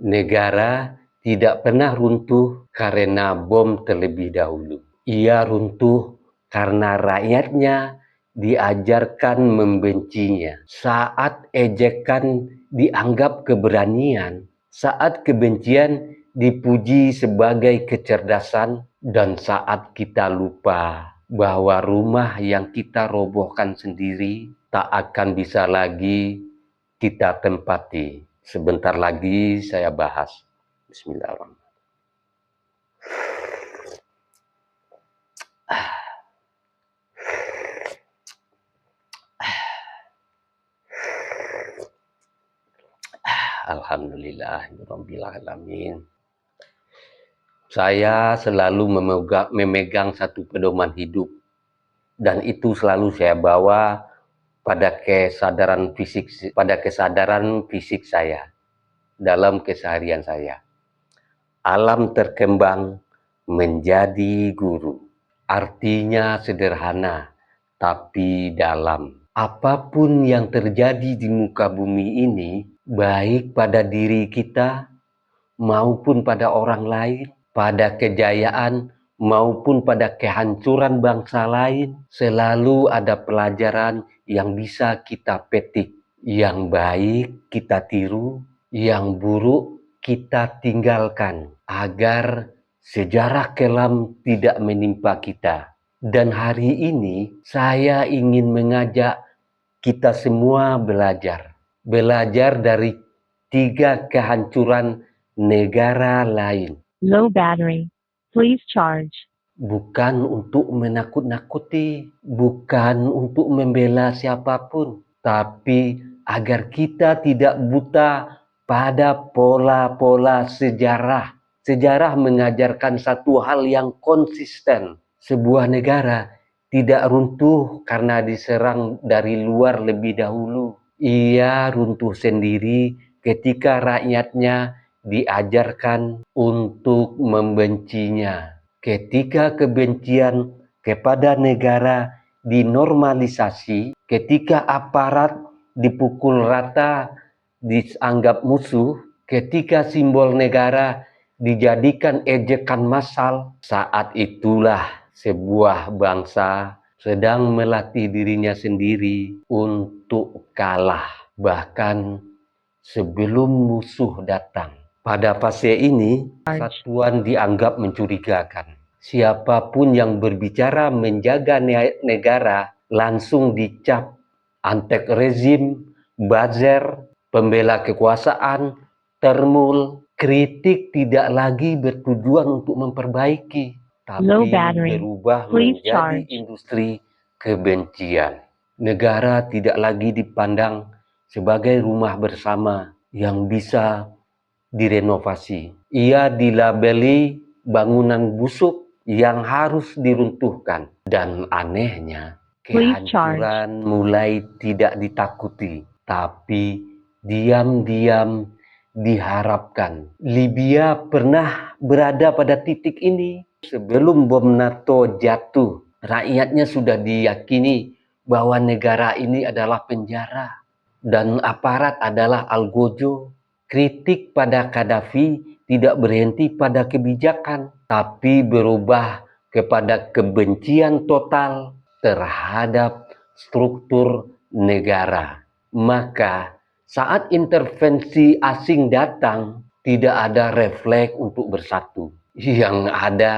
Negara tidak pernah runtuh karena bom terlebih dahulu. Ia runtuh karena rakyatnya diajarkan membencinya. Saat ejekan dianggap keberanian, saat kebencian dipuji sebagai kecerdasan, dan saat kita lupa bahwa rumah yang kita robohkan sendiri tak akan bisa lagi kita tempati. Sebentar lagi saya bahas. Bismillahirrahmanirrahim. Alhamdulillahirabbil alamin. Saya selalu memegang satu pedoman hidup, dan itu selalu saya bawa pada kesadaran fisik saya dalam keseharian saya. Alam terkembang menjadi guru. Artinya sederhana, tapi dalam. Apapun yang terjadi di muka bumi ini, baik pada diri kita maupun pada orang lain, pada kejayaan maupun pada kehancuran bangsa lain, selalu ada pelajaran yang bisa kita petik. Yang baik kita tiru, yang buruk kita tinggalkan, agar sejarah kelam tidak menimpa kita. Dan hari ini saya ingin mengajak kita semua belajar dari 3 kehancuran negara lain. Low battery. Please charge. Bukan untuk menakut-nakuti, bukan untuk membela siapapun, tapi agar kita tidak buta pada pola-pola sejarah. Sejarah mengajarkan satu hal yang konsisten. Sebuah negara tidak runtuh karena diserang dari luar lebih dahulu. Ia runtuh sendiri ketika rakyatnya diajarkan untuk membencinya. Ketika kebencian kepada negara dinormalisasi, ketika aparat dipukul rata, dianggap musuh, ketika simbol negara dijadikan ejekan massal, saat itulah sebuah bangsa sedang melatih dirinya sendiri untuk kalah, bahkan sebelum musuh datang. Pada fase ini, satuan dianggap mencurigakan. Siapapun yang berbicara menjaga negara langsung dicap antek rezim, buzzer, pembela kekuasaan, termul. Kritik tidak lagi bertujuan untuk memperbaiki, tapi berubah menjadi industri kebencian. Negara tidak lagi dipandang sebagai rumah bersama yang bisa direnovasi. Ia dilabeli bangunan busuk yang harus diruntuhkan. Dan anehnya, kehancuran mulai tidak ditakuti, tapi diam-diam diharapkan. Libya pernah berada pada titik ini. Sebelum bom NATO jatuh, rakyatnya sudah diyakini bahwa negara ini adalah penjara dan aparat adalah algojo. Kritik pada Gaddafi tidak berhenti pada kebijakan, tapi berubah kepada kebencian total terhadap struktur negara. Maka saat intervensi asing datang, tidak ada refleks untuk bersatu. Yang ada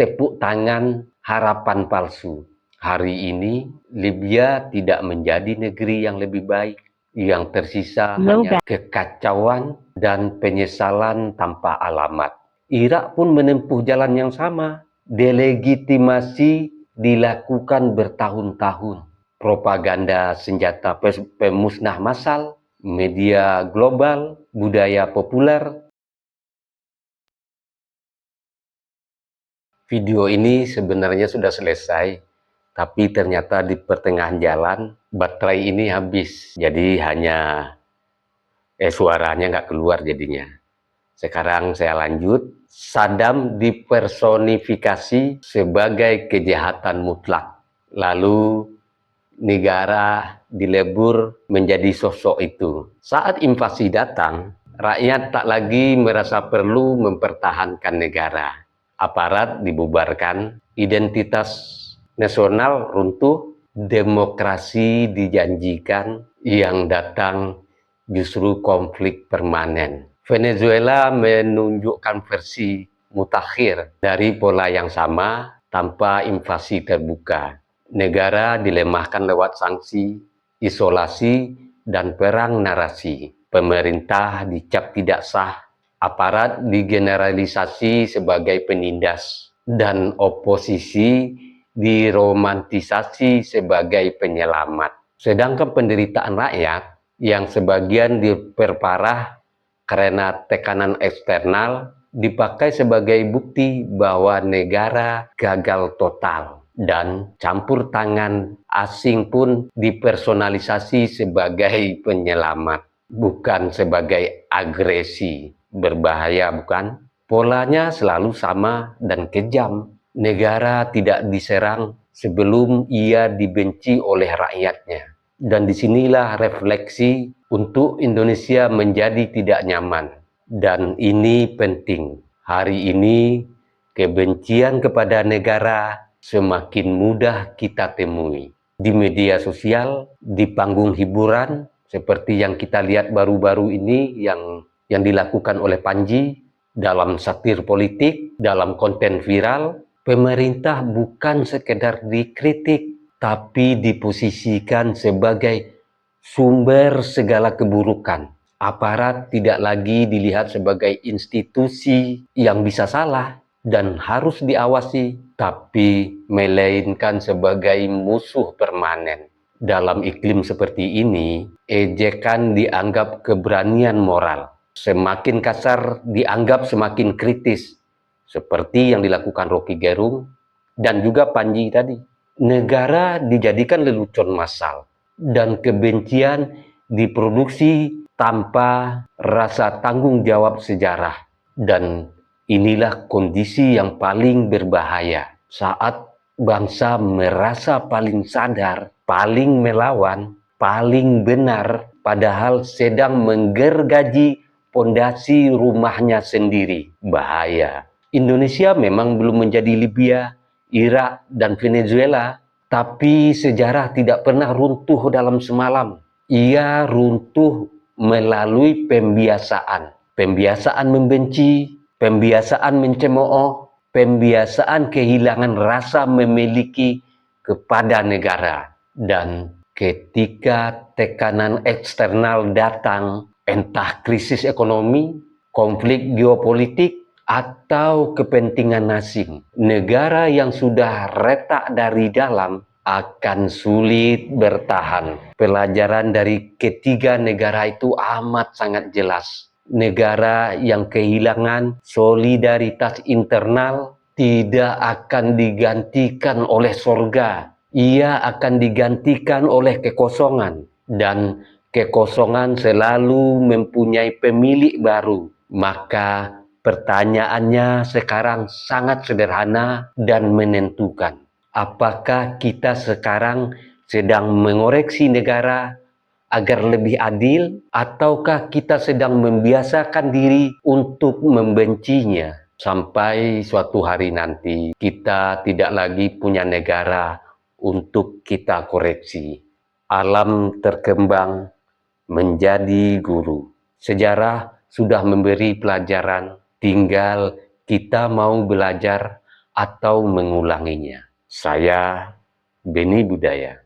tepuk tangan, harapan palsu. Hari ini Libya tidak menjadi negeri yang lebih baik. Yang tersisa hanya kekacauan dan penyesalan tanpa alamat. Irak pun menempuh jalan yang sama. Delegitimasi dilakukan bertahun-tahun. Propaganda senjata pemusnah massal, media global, budaya populer. Video ini sebenarnya sudah selesai, tapi ternyata di pertengahan jalan baterai ini habis, jadi hanya suaranya nggak keluar jadinya. Sekarang saya lanjut. Saddam dipersonifikasi sebagai kejahatan mutlak, lalu negara dilebur menjadi sosok itu. Saat invasi datang, rakyat tak lagi merasa perlu mempertahankan negara. Aparat dibubarkan, identitas nasional runtuh, demokrasi dijanjikan, yang datang justru konflik permanen. Venezuela menunjukkan versi mutakhir dari pola yang sama tanpa invasi terbuka. Negara dilemahkan lewat sanksi, isolasi, dan perang narasi. Pemerintah dicap tidak sah, aparat digeneralisasi sebagai penindas, dan oposisi diromantisasi sebagai penyelamat. Sedangkan penderitaan rakyat yang sebagian diperparah karena tekanan eksternal dipakai sebagai bukti bahwa negara gagal total, dan campur tangan asing pun dipersonalisasi sebagai penyelamat, bukan sebagai agresi. Berbahaya bukan? Polanya selalu sama dan kejam. Negara tidak diserang sebelum ia dibenci oleh rakyatnya. Dan disinilah refleksi untuk Indonesia menjadi tidak nyaman. Dan ini penting. Hari ini kebencian kepada negara semakin mudah kita temui. Di media sosial, di panggung hiburan, seperti yang kita lihat baru-baru ini yang dilakukan oleh Panji, dalam satir politik, dalam konten viral, pemerintah bukan sekedar dikritik, tapi diposisikan sebagai sumber segala keburukan. Aparat tidak lagi dilihat sebagai institusi yang bisa salah dan harus diawasi, tapi melainkan sebagai musuh permanen. Dalam iklim seperti ini, ejekan dianggap keberanian moral. Semakin kasar dianggap semakin kritis, seperti yang dilakukan Rocky Gerung dan juga Panji tadi. Negara dijadikan lelucon massal, dan kebencian diproduksi tanpa rasa tanggung jawab sejarah. Dan inilah kondisi yang paling berbahaya saat bangsa merasa paling sadar, paling melawan, paling benar, padahal sedang menggergaji pondasi rumahnya sendiri. Bahaya. Indonesia memang belum menjadi Libya, Irak, dan Venezuela, tapi sejarah tidak pernah runtuh dalam semalam. Ia runtuh melalui pembiasaan. Pembiasaan membenci, pembiasaan mencemooh, pembiasaan kehilangan rasa memiliki kepada negara. Dan ketika tekanan eksternal datang, entah krisis ekonomi, konflik geopolitik, atau kepentingan asing, negara yang sudah retak dari dalam akan sulit bertahan. Pelajaran dari ketiga negara itu amat sangat jelas. Negara yang kehilangan solidaritas internal tidak akan digantikan oleh sorga. Ia akan digantikan oleh kekosongan. Dan kekosongan selalu mempunyai pemilik baru. Maka pertanyaannya sekarang sangat sederhana dan menentukan. Apakah kita sekarang sedang mengoreksi negara agar lebih adil, ataukah kita sedang membiasakan diri untuk membencinya? Sampai suatu hari nanti kita tidak lagi punya negara untuk kita koreksi. Alam terkembang menjadi guru. Sejarah sudah memberi pelajaran, tinggal kita mau belajar atau mengulanginya. Saya Beni Budaya.